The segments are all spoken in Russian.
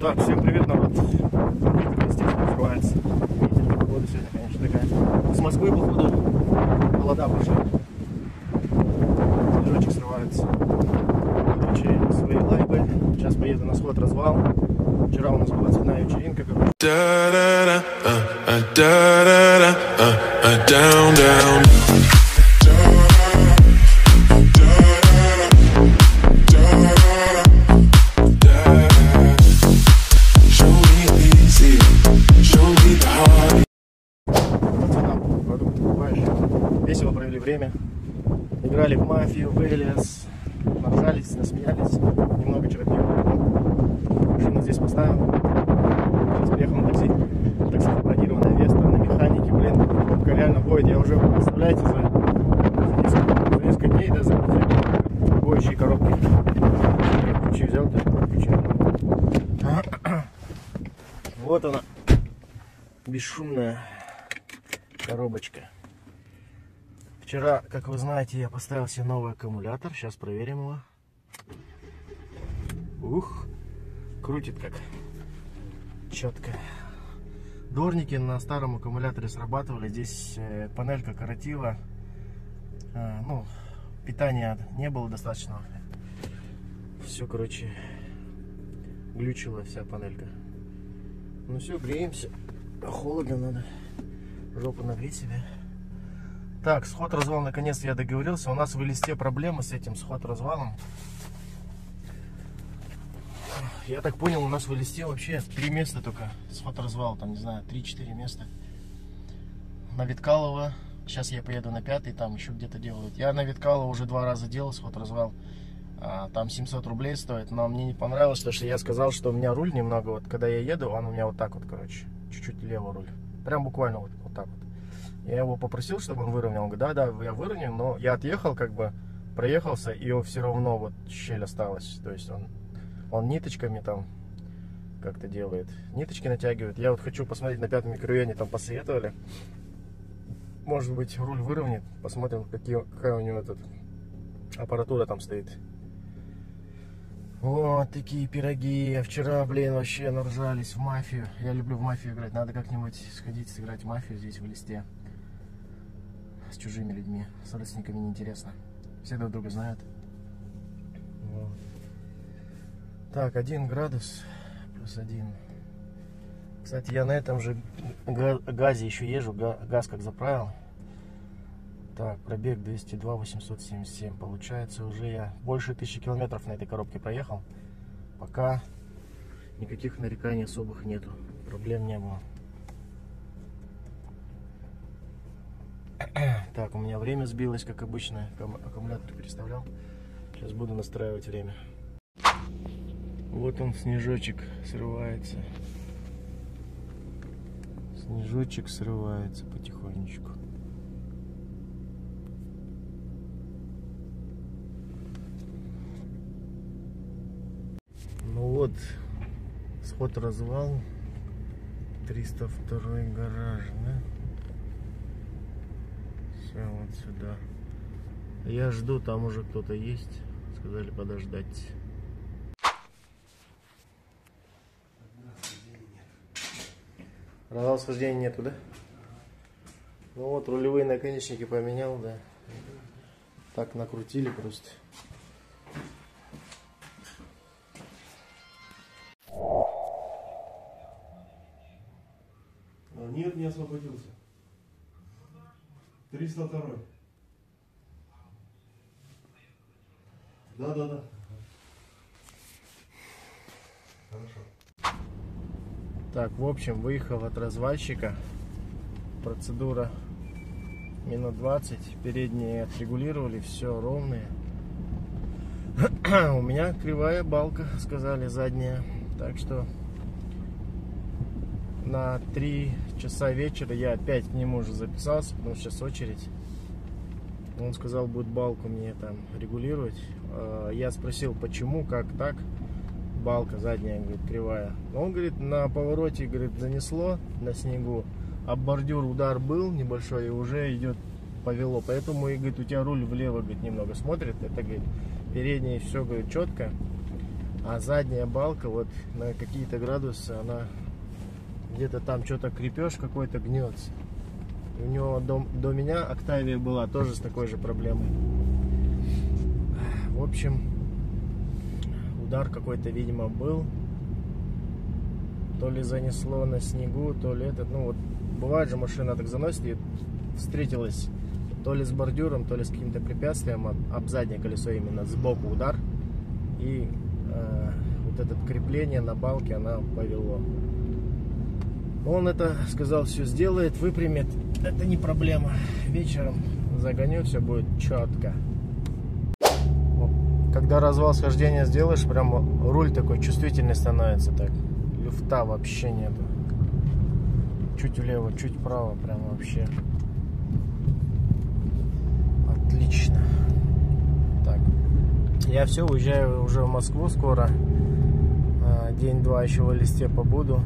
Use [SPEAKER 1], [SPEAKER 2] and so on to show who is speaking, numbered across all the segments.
[SPEAKER 1] Так, всем привет, народ. Естественно, открывается. Видите, погода сегодня, конечно, такая. С Москвы, походу, холода пошли. Снежочек срывается. Короче, свои лайбы. Сейчас поеду на сход-развал. Вчера у нас была цветная вечеринка, короче. Весело провели время, играли в мафию, в Элиас, наржались, насмеялись, немного вчера пива. Машину здесь поставил, сейчас приехал на такси забронированное Веста на механике, блин, пробка реально воет, я уже, представляете, за несколько дней, да, за воющие коробки. Ключи взял, ключи. Вот она, бесшумная коробочка. Вчера, как вы знаете, я поставил себе новый аккумулятор. Сейчас проверим его. Ух, крутит как четко. Дворники на старом аккумуляторе срабатывали. Здесь панелька корротила. Ну, питания не было достаточно. Все, короче, глючила вся панелька. Ну все, греемся. Холодно, надо жопу нагреть себе. Так, сход-развал, наконец-то я договорился. У нас в Элисте проблемы с этим сход-развалом. Я так понял, у нас в Элисте вообще 3 места только сход-развал. Там, не знаю, 3-4 места. На Виткалово. Сейчас я поеду на 5-й, там еще где-то делают. Я на Виткалово уже 2 раза делал сход-развал. Там 700 рублей стоит. Но мне не понравилось, потому что я сказал, что у меня руль немного, вот когда я еду, он у меня вот так вот, короче. Чуть-чуть лево руль. Прям буквально вот так вот. Я его попросил, чтобы он выровнял. Он говорит, да, я выровняю, но я отъехал, как бы проехался, и все равно вот щель осталась. То есть он ниточками там как-то делает. Ниточки натягивает. Я вот хочу посмотреть на 5-м микрорайоне, там посоветовали. Может быть, руль выровняет. Посмотрим, какая у него аппаратура там стоит. Вот такие пироги. Вчера, блин, вообще наржались в мафию. Я люблю в мафию играть. Надо как-нибудь сходить сыграть в мафию здесь в Элисте. С чужими людьми, с родственниками неинтересно. Все друг друга знают. Вот. Так, 1 градус плюс 1. Кстати, я на этом же газе еще езжу. Газ как заправил. Так, пробег 202 877. Получается, уже я больше 1000 километров на этой коробке проехал. Пока никаких нареканий особых нету. Проблем не было. Так, у меня время сбилось, как обычно. Аккумулятор переставлял. Сейчас буду настраивать время. Вот он, снежочек срывается. Снежочек срывается потихонечку. Ну вот, сход-развал. 302 гараж, да? Все, вот сюда. Я жду, там уже кто-то есть. Сказали подождать. Развал схождения нету, да? Ну вот, рулевые наконечники поменял, да. Так накрутили просто. Нет, не освободился. 302. Да. Хорошо. Так, в общем, выехал от развальщика. Процедура минут 20. Передние отрегулировали, все ровные. У меня кривая балка, сказали, задняя. Так что на 3 часа вечера я опять к нему уже записался, потому что сейчас очередь. Он сказал, будет балку мне там регулировать. Я спросил, почему, как так. Балка задняя, говорит, кривая. Он говорит, на повороте, говорит, занесло на снегу. Об бордюр удар был небольшой, и уже идет, повело. Поэтому, и, говорит, у тебя руль влево, говорит, немного смотрит. Это, говорит, переднее все, говорит, четко. А задняя балка вот на какие-то градусы, она где-то там что-то крепеж какой-то гнется. У него до меня Октавия была тоже с такой же проблемой. В общем, удар какой-то, видимо, был. То ли занесло на снегу, то ли этот, ну вот бывает же, машина так заносит и встретилась то ли с бордюром, то ли с каким-то препятствием, об заднее колесо именно сбоку удар, и вот это крепление на балке она повело. Он это сказал, все сделает, выпрямит, это не проблема, вечером загоню, все будет четко. Когда развал схождения сделаешь, прям руль такой чувствительный становится, так люфта вообще нету. Чуть влево, чуть вправо, прям вообще отлично. Так, я все, уезжаю уже в Москву скоро. День-два еще в Элисте побуду.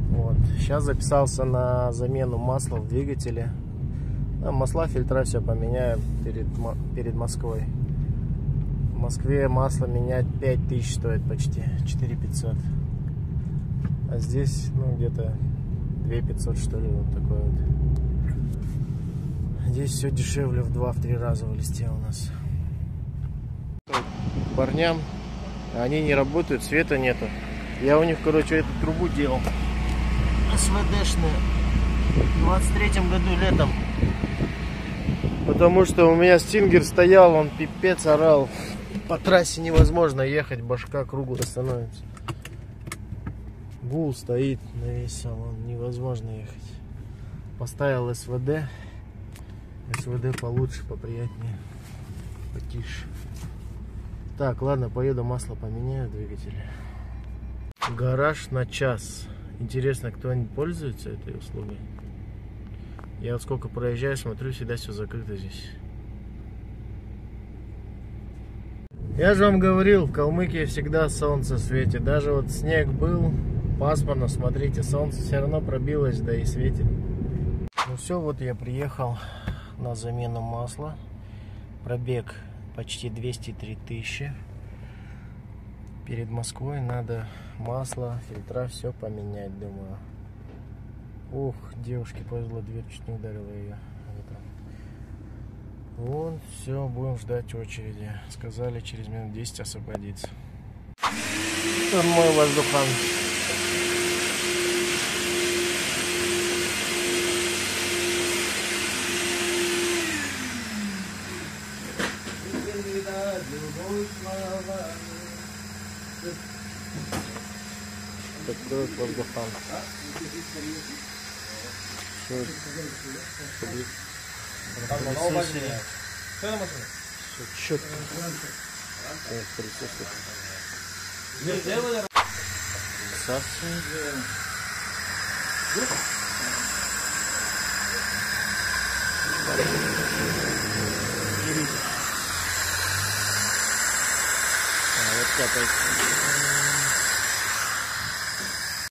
[SPEAKER 1] Вот. Сейчас записался на замену масла в двигателе. Масла, фильтра, все поменяю перед Москвой. В Москве масло менять 5000 стоит почти, 4500. А здесь, ну, где-то 2500, что ли, вот такой вот. Здесь все дешевле в 2-3 раза в Элисте у нас. Парням, они не работают, света нету. Я у них, короче, эту трубу делал. СВДшную. В 23-м году летом. Потому что у меня стингер стоял, он пипец орал. По трассе невозможно ехать, башка круглая становится. Гул стоит на весь салон, невозможно ехать. Поставил СВД. СВД получше, поприятнее, потише. Так, ладно, поеду, масло поменяю в двигателе. Гараж на час. Интересно, кто-нибудь пользуется этой услугой? Я вот сколько проезжаю, смотрю, всегда все закрыто здесь. Я же вам говорил, в Калмыкии всегда солнце светит. Даже вот снег был, пасмурно, смотрите, солнце все равно пробилось, да и светит. Ну все, вот я приехал на замену масла. Пробег почти 203 тысячи. Перед Москвой надо масло, фильтра, все поменять, думаю. Ух, девушке повезло, дверь чуть не ударила ее. Вон, все, будем ждать очереди. Сказали, через минут 10 освободиться. Это мой воздухан. Такой воздухан. Все четко.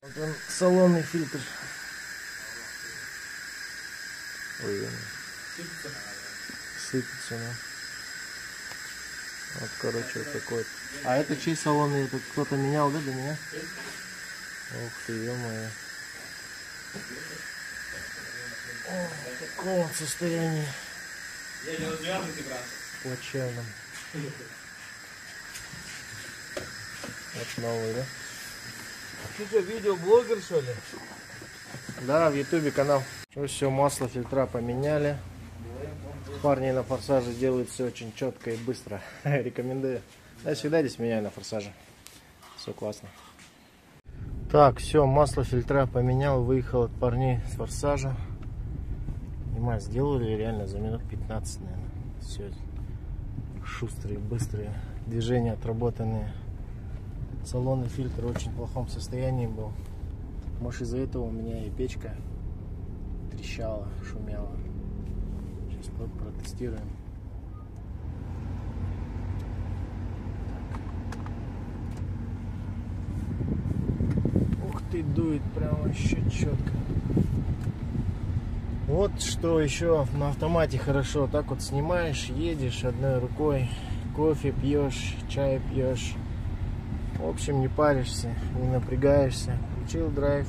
[SPEAKER 1] Вот он, салонный фильтр. Ой, сыпется, да. Вот, короче, вот такой. А это чей салонный? Это кто-то менял, да, для меня? Ух ты, ё-моё. О, в таком состоянии. Плачевном. Вот новый, да?
[SPEAKER 2] Ты что, видеоблогер, что ли?
[SPEAKER 1] Да, в ютубе канал. Все, масло, фильтра поменяли. Парни на форсаже делают все очень четко и быстро. Рекомендую. Я всегда здесь меняю на форсаже. Все классно. Так, все, масло, фильтра поменял. Выехал от парней с форсажа. Понимаю, сделали реально за минут 15, наверное. Все шустрые, быстрые. Движения отработанные. Салонный фильтр в очень плохом состоянии был. Может, из-за этого у меня и печка трещала, шумела. Сейчас протестируем. Ух ты, дует прям вообще четко. Вот что еще на автомате хорошо. Так вот снимаешь, едешь одной рукой, кофе пьешь, чай пьешь. В общем, не паришься, не напрягаешься. Включил драйв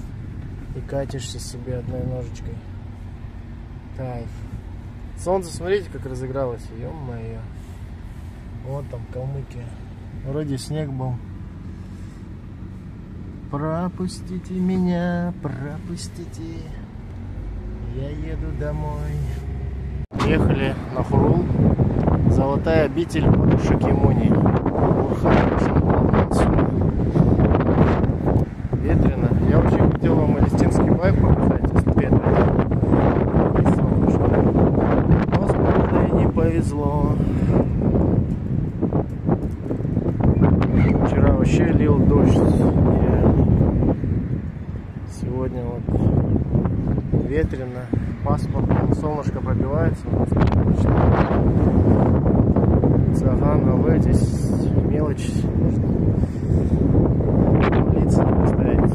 [SPEAKER 1] и катишься себе одной ножечкой. Кайф. Солнце, смотрите, как разыгралось. Ё-моё. Вот там Калмыкия. Вроде снег был. Пропустите меня, пропустите. Я еду домой. Приехали на Хурул. Золотая обитель Шакимуни. Ветрено. Я вообще хотел вам Элистинский вайб показать, если ветрено. Но с погодой не повезло. Вчера вообще лил дождь. Сегодня вот ветрено, пасмурно, солнышко пробивается. Цаган, АВ, здесь мелочь. Лица поставить.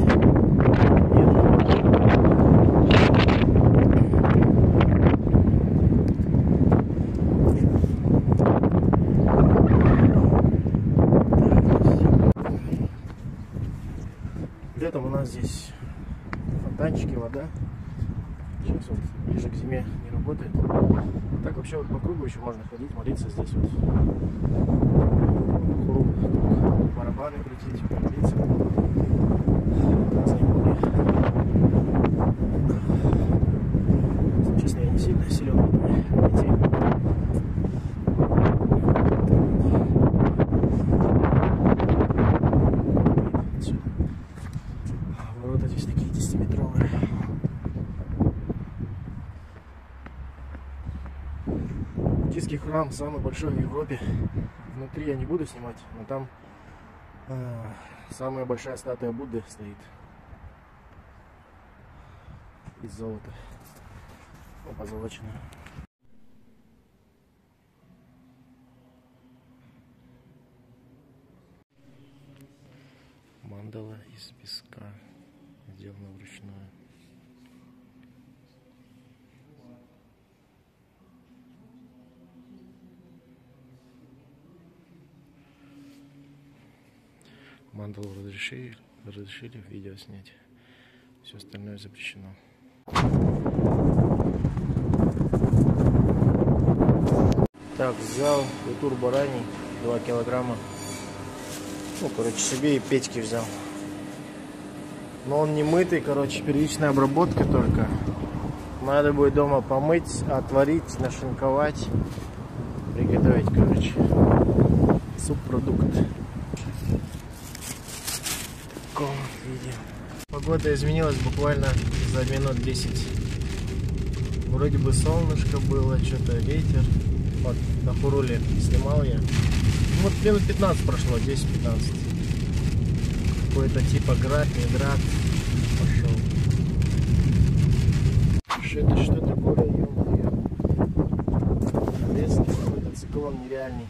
[SPEAKER 1] Летом у нас здесь фонтанчики, вода. Сейчас вот ближе к зиме не работает. Так вообще вот по кругу еще можно ходить, молиться здесь вот. Барабаны крутить, молиться. Честно, я не сильно силен в этом. Ворота здесь такие 10-метровые. Буддийский храм самый большой в Европе. Внутри я не буду снимать, но там самая большая статуя Будды стоит из золота. Позолоченная. Мандала из песка, сделана вручную. Мандалу разрешили видео снять. Все остальное запрещено. Так, взял утур бараний 2 килограмма. Ну, короче, себе и Петьке взял. Но он не мытый, короче, первичная обработка только. Надо будет дома помыть, отварить, нашинковать, приготовить, короче, субпродукт. В таком виде. Погода изменилась буквально за минут 10. Вроде бы солнышко было, что-то ветер. Вот на Хуруле снимал я. Вот минут 15 прошло, 10-15. Какой-то типа град, не град. Пошел. Это что такое, ё-моё? Резкий какой-то циклон нереальный.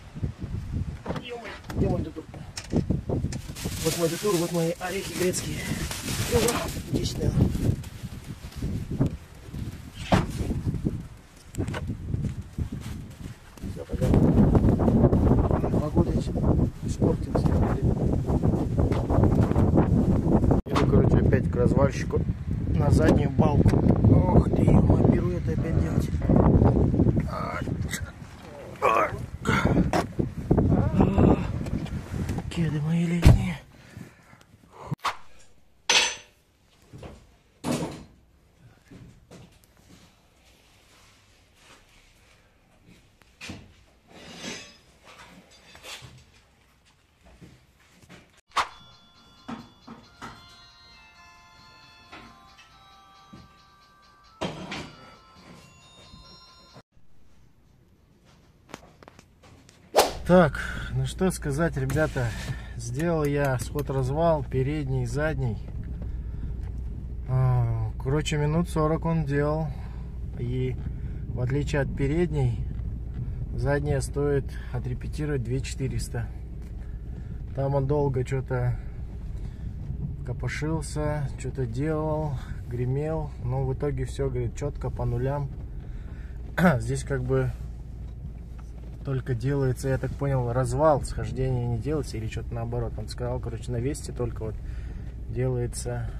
[SPEAKER 1] Где мой дутур? Вот мой дутур, вот мои орехи грецкие. Здесь, наверное. Все, пока. Погода испортилась. Иду, короче, опять к развальщику на заднюю балку. Ох ты, ё-моё, беру это опять делать. Кеды мои летние. Так, ну что сказать, ребята, сделал я сход-развал, передний, задний. Короче, минут 40 он делал. И в отличие от передней, задняя стоит отрепетировать 2400. Там он долго что-то копошился, что-то делал, гремел. Но в итоге все, говорит, четко по нулям. Здесь как бы только делается, я так понял, развал, схождение не делается или что-то наоборот. Он сказал, короче, на Весте только вот делается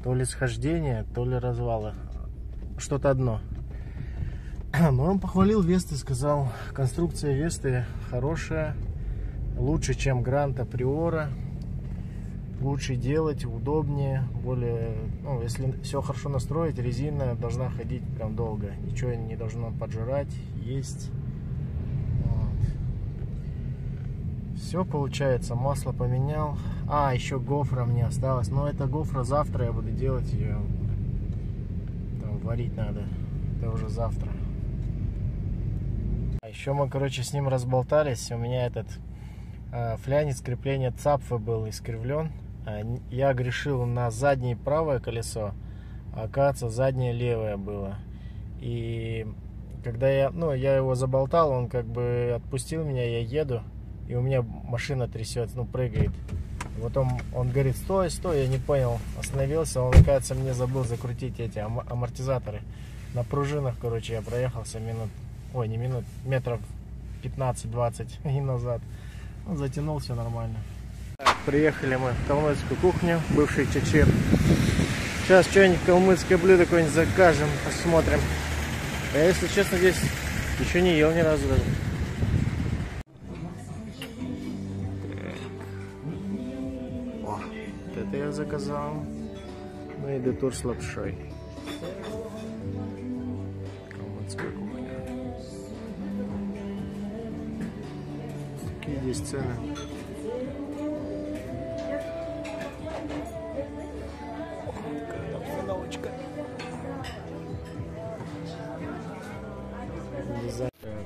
[SPEAKER 1] то ли схождение, то ли развалы. Что-то одно. Но он похвалил Весты, сказал, конструкция Весты хорошая, лучше, чем Гранта Приора. Лучше делать, удобнее, более, ну, если все хорошо настроить, резина должна ходить прям долго, ничего не должно поджирать, есть. Вот. Все получается, масло поменял. А, еще гофра мне осталось, но это гофра завтра я буду делать ее, там варить надо, это уже завтра. А еще мы, короче, с ним разболтались, у меня этот флянец крепления цапфа был искривлен. Я грешил на заднее правое колесо, а оказывается заднее левое было. И когда я его заболтал, он как бы отпустил меня, я еду, и у меня машина трясется, ну прыгает. Вот он говорит, стой, стой, я не понял, остановился, он, оказывается, мне забыл закрутить эти амортизаторы. На пружинах, короче, я проехался метров 15-20 и назад. Он затянул, все нормально. Так, приехали мы в калмыцкую кухню, бывший Чечен. Сейчас что-нибудь калмыцкое блюдо какое-нибудь закажем, посмотрим. Я, если честно, здесь еще не ел ни разу даже. О, вот это я заказал. Ну и детур с лапшой. Калмыцкая кухня. Какие здесь цены?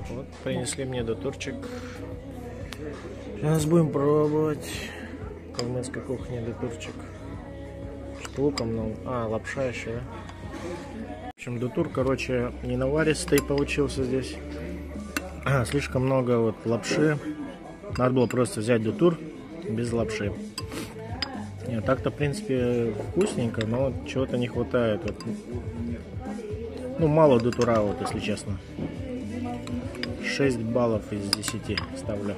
[SPEAKER 1] Вот, принесли мне детурчик. Сейчас будем пробовать. Калмыцкая кухня, детурчик. С луком, ну, лапша еще, да? В общем, детур, короче, не наваристый получился здесь. Слишком много вот лапши. Надо было просто взять детур без лапши. Нет, так-то, в принципе, вкусненько, но чего-то не хватает. Вот. Ну, мало детура, вот, если честно. 6 баллов из 10 ставлю.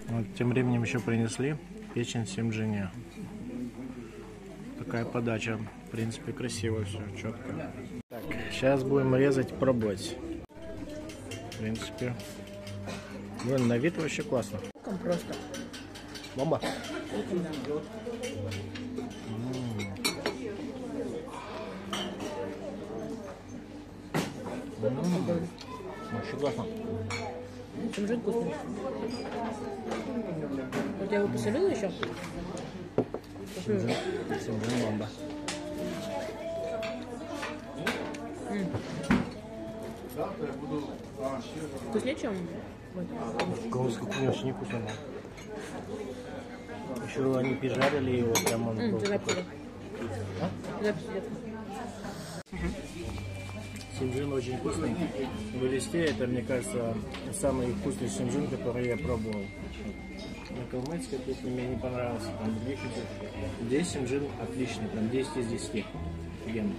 [SPEAKER 1] Вот, тем временем еще принесли печень семджиня. Такая подача. В принципе, красиво все, четко. Так, сейчас будем резать, пробовать. В принципе, блин, на вид вообще классно.
[SPEAKER 3] Просто.
[SPEAKER 1] Бомба. Вообще классно.
[SPEAKER 3] Семджин вкусный. У тебя его посолил еще?
[SPEAKER 1] Семджин бомба.
[SPEAKER 3] Вкуснее, чем?
[SPEAKER 1] Калмыцкая кухня очень невкусно. Еще они пижарили его, прям он был такой. Семджин очень вкусный. В листе это, мне кажется, самый вкусный семджин, который я пробовал. На калмыцкой кухне мне не понравился. Там здесь семджин отличный, там 10 из 10. Офигенно.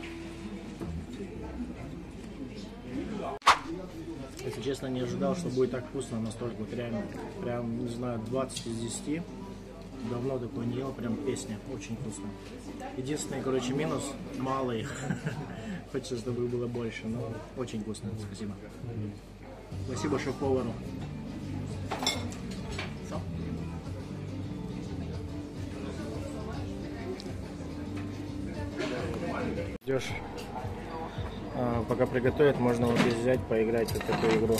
[SPEAKER 1] Если честно, не ожидал, что будет так вкусно настолько. Вот реально, прям, не знаю, 20 из 10. Давно такое не ел, прям песня. Очень вкусно. Единственный, короче, минус — мало их. Хочется, чтобы их было больше, но очень вкусно. Спасибо. Спасибо шеф-повару. Ждешь, пока приготовят, можно вот здесь взять, поиграть в такую игру.